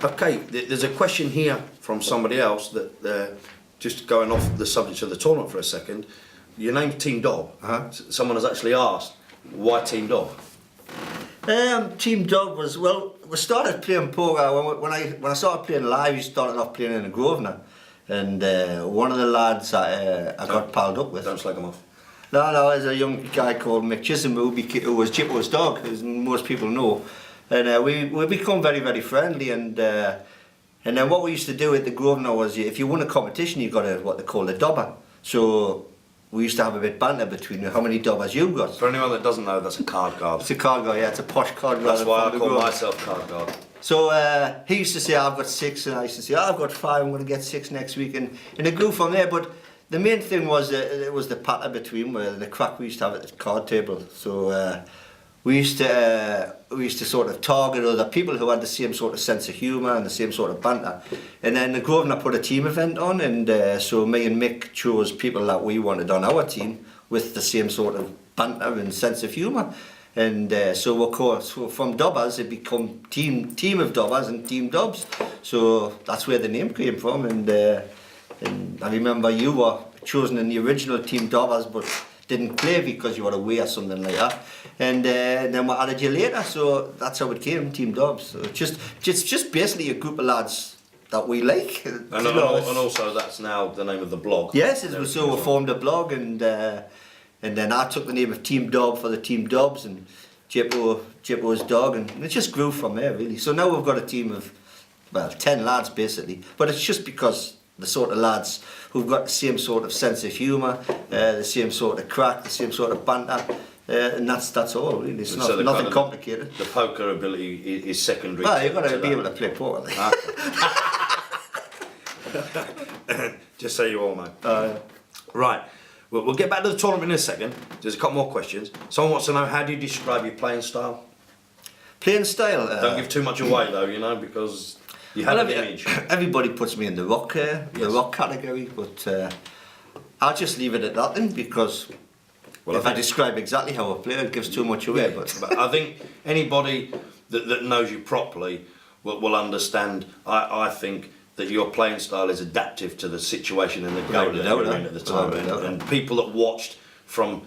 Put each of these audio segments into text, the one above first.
Okay, there's a question here from somebody else that, just going off the subject of the tournament for a second, your name's Team Dobb. Someone has actually asked, why Team Dobb? Team Dobb was, well, we started playing poker, when I started playing live, we started off playing in a Grosvenor, and one of the lads I got palled up with. Don't slag them off. No, there's a young guy called Mick Chisholm who was Jippo's dog, as most people know. And we become very, very friendly, and then what we used to do at the Grosvenor was, if you won a competition, you got what they call a dobber. So we used to have a bit banter between how many dobbers you got. For anyone that doesn't know, that's a card guard. It's a card guard, yeah, it's a posh card guard. That's why I call myself card guard. So he used to say, I've got 6, and I used to say, I've got 5, I'm going to get 6 next week, and it grew from there. But the main thing was it was the patter between the crack we used to have at the card table. So we used to sort of target other people who had the same sort of sense of humour and the same sort of banter. And then the Grosvenor put a team event on, and so me and Mick chose people that we wanted on our team with the same sort of banter and sense of humour. And so of course, from Dobbers it become team of Dobbers and Team Dobbs. So that's where the name came from. And I remember you were chosen in the original Team Dobbers, but didn't play because you were away or something like that. And then we added you later, so that's how it came, Team Dobbs. So just basically a group of lads that we like. And also that's now the name of the blog. Yes, so we formed a blog, and then I took the name of Team Dobb for the Team Dobbs, and Jippo's dog, and it just grew from there really. So now we've got a team of, well, 10 lads basically, but it's just because the sort of lads who've got the same sort of sense of humour, the same sort of crack, the same sort of banter, and that's all really. It's so nothing complicated. The poker ability is secondary. Well, you've got to be able to play poker. Just so you all know. Right, we'll get back to the tournament in a second. There's a couple more questions. Someone wants to know, how do you describe your playing style? Playing style? Don't give too much away though, you know, because you have an image. Everybody puts me in the rock category, but I'll just leave it at that then, because if I describe exactly how I play, it gives too much away. Yeah, but I think anybody that knows you properly will understand. I think that your playing style is adaptive to the situation and the game that you're in at the time. And people that watched from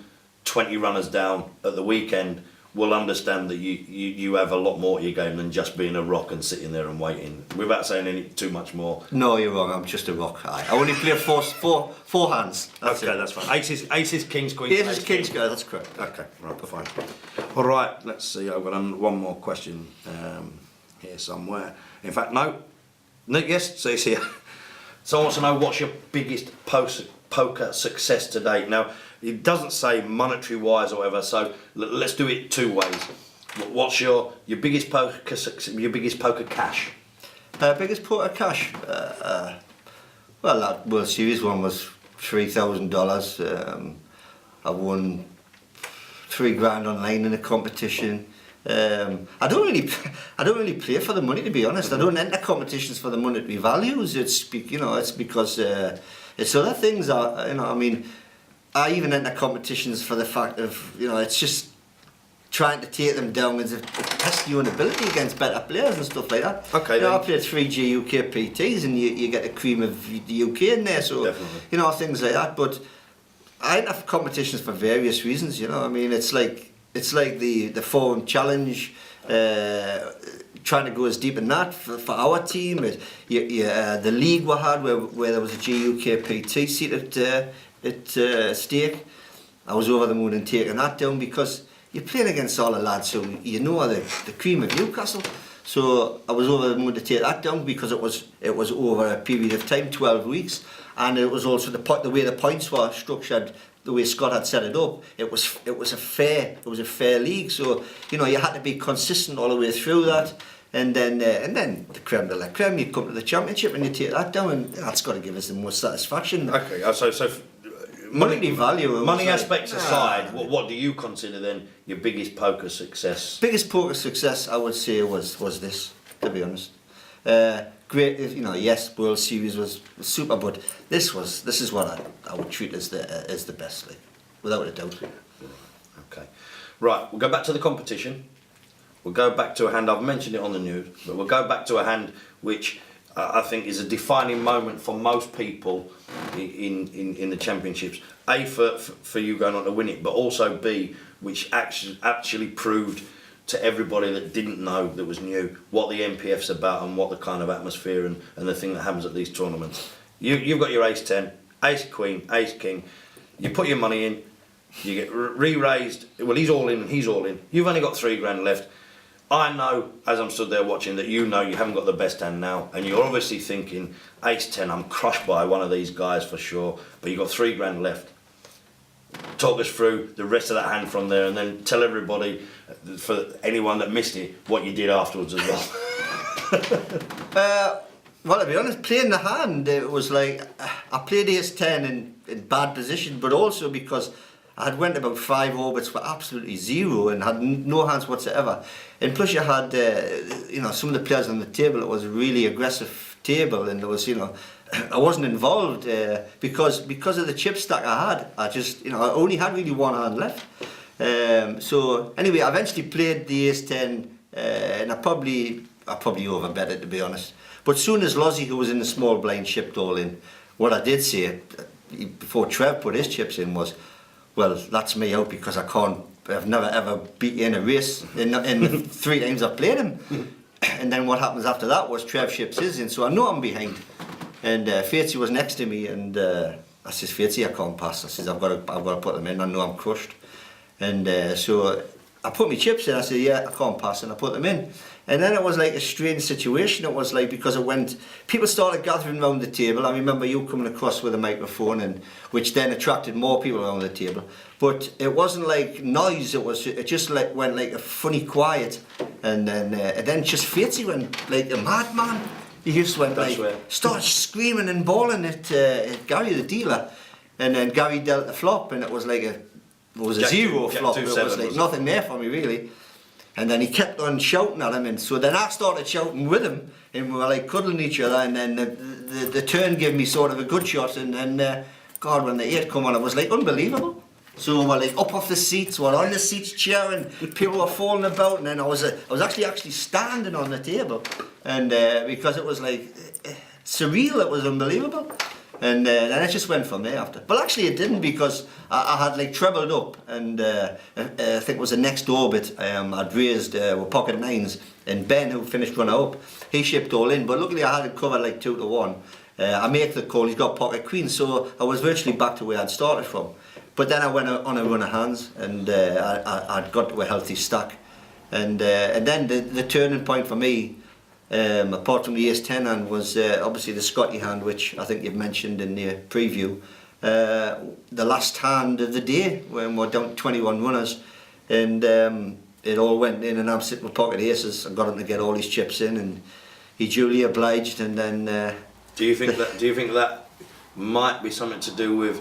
20 runners down at the weekend will understand that you have a lot more to your game than just being a rock and sitting there and waiting. Without saying too much more. No, you're wrong. I'm just a rock. I only play four hands. That's fine. Aces, kings, queens. Aces, kings, go. That's correct. Okay, right, fine. All right, let's see. I've got one more question here somewhere. In fact, no. Yes, so it's here. Someone wants to know, what's your biggest poker success to date? Now, it doesn't say monetary wise or whatever, so let's do it 2 ways. What's your biggest poker success, your biggest poker cash? Biggest poker cash? Well, that World Series one was $3,000. I won $3,000 online in a competition. I don't really play for the money, to be honest. I don't enter competitions for the monetary values. It's because it's other things. I mean, I even enter competitions for the fact of, it's just trying to take them down and test your own ability against better players and stuff like that. Okay. I played 3G UK PTs, and you get the cream of the UK in there. So definitely. Things like that. But I enter competitions for various reasons. I mean, it's like the Forum Challenge, trying to go as deep in that for our team. The league we had where there was a GUK PT seat at stake. I was over the moon and taking that down, because you're playing against all the lads who the cream of Newcastle. So I was over the moon to take that down, because it was over a period of time, 12 weeks, and it was also the way the points were structured. The way Scott had set it up, it was a fair league. So you had to be consistent all the way through that, and then the creme de la creme, you come to the championship and you take that down, and that's got to give us the most satisfaction. Okay, so monetary value. Money aspects aside, what do you consider then your biggest poker success? Biggest poker success, I would say, was this, to be honest. Great, yes, World Series was super, but this is what I would treat as the best, without a doubt. Okay, right. We'll go back to the competition. we'll go back to a hand, I've mentioned it on the news, but we'll go back to a hand which I think is a defining moment for most people in the championships. A, for you going on to win it, but also B, which actually proved to everybody that didn't know, that was new, what the NPF's about and what the kind of atmosphere and the thing that happens at these tournaments. You've got your ace 10, ace queen, ace king, you put your money in, you get re-raised, well he's all in and he's all in, you've only got £3 left. I know, as I'm stood there watching, that you know you haven't got the best hand now, and you're obviously thinking, ace 10, I'm crushed by one of these guys for sure, but you've got £3 left. Talk us through the rest of that hand from there, and then tell everybody, for anyone that missed it, what you did afterwards as well. Well, to be honest, playing the hand, it was like, I played ace 10 in bad position, but also because I had went about 5 orbits for absolutely zero and had no hands whatsoever. And plus you had, some of the players on the table, it was a really aggressive table, and there was, I wasn't involved because of the chip stack I had. I only had really one hand left. So anyway, I eventually played the ace 10 and I probably overbet it, to be honest. But soon as Lozzie, who was in the small blind, chipped all in, what I did say before Trev put his chips in was, well, that's me out because I've never ever beat you in a race in the 3 times I've played him. And then what happens after that was Trev chips his in, so I know I'm behind. And Fatesy was next to me, and I says, Fatesy, I can't pass. I says, I've got to put them in. I know I'm crushed. And so I put my chips in. I said, yeah, I can't pass, and I put them in. And then it was like a strange situation. It was like, because people started gathering around the table. I remember you coming across with a microphone, and which then attracted more people around the table. But it wasn't like noise. It just like went like a funny quiet, and then just Fatesy went like a madman. He just went started screaming and bawling at Gary the dealer, and then Gary dealt the flop, and it was like a zero flop. It was like nothing there for me really. And then he kept on shouting at him, and so then I started shouting with him, and we were like cuddling each other, and then the turn gave me sort of a good shot, and then God, when the 8 come on, it was like unbelievable. So we're like up off the seats, we're on the seats cheering, people were falling about, and then I was actually standing on the table, and because it was like surreal, it was unbelievable. And then it just went from there after. But actually it didn't, because I had like trebled up, and I think it was the next orbit, I'd raised with pocket 9s, and Ben, who finished runner up, he shipped all in, but luckily I had it covered like 2 to 1. I make the call, he's got pocket queen, so I was virtually back to where I'd started from. But then I went on a run of hands, and I'd got to a healthy stack. And then the turning point for me, apart from the ace 10 hand, was obviously the Scotty hand, which I think you've mentioned in the preview. The last hand of the day, when we're down to 21 runners, and it all went in, and I'm sitting with pocket aces. I got him to get all his chips in, and he duly obliged. And then do you think that might be something to do with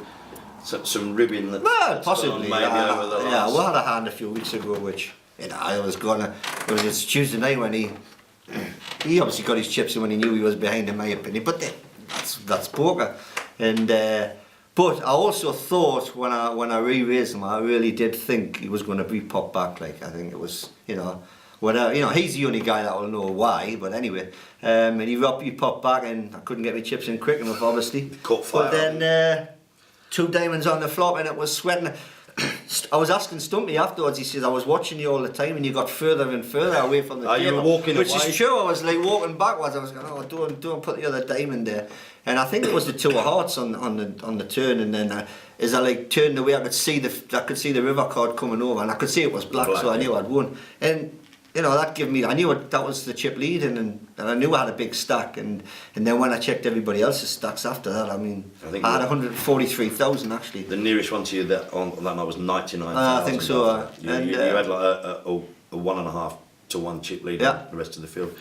some ribbing that's possibly maybe over the last... Yeah, we had a hand a few weeks ago, which I was gonna. It was Tuesday night when he obviously got his chips in when he knew he was behind, in my opinion. But that's poker. And but I also thought when I re-raised him, I really did think he was going to be popped back. Like, I think it was, whatever. He's the only guy that will know why. But anyway, and he popped back, and I couldn't get my chips in quick enough, obviously. Caught fire. But then 2 diamonds on the flop, and it was sweating. I was asking Stumpy afterwards. He says, I was watching you all the time, and you got further and further away from the table. You were walking which away. Is true. I was like walking backwards. I was going, oh, don't put the other diamond there. And I think it was the 2 of hearts on the turn. And then as I like turned away, I could see the river card coming over, and I could see it was black, so I knew I'd won. And that gave me. I knew that was the chip leading, and I knew I had a big stack. And then when I checked everybody else's stacks after that, I had 143,000 actually. The nearest one to you on that night was 99,000. I think so. You had like a 1.5 to 1 chip lead on the rest of the field.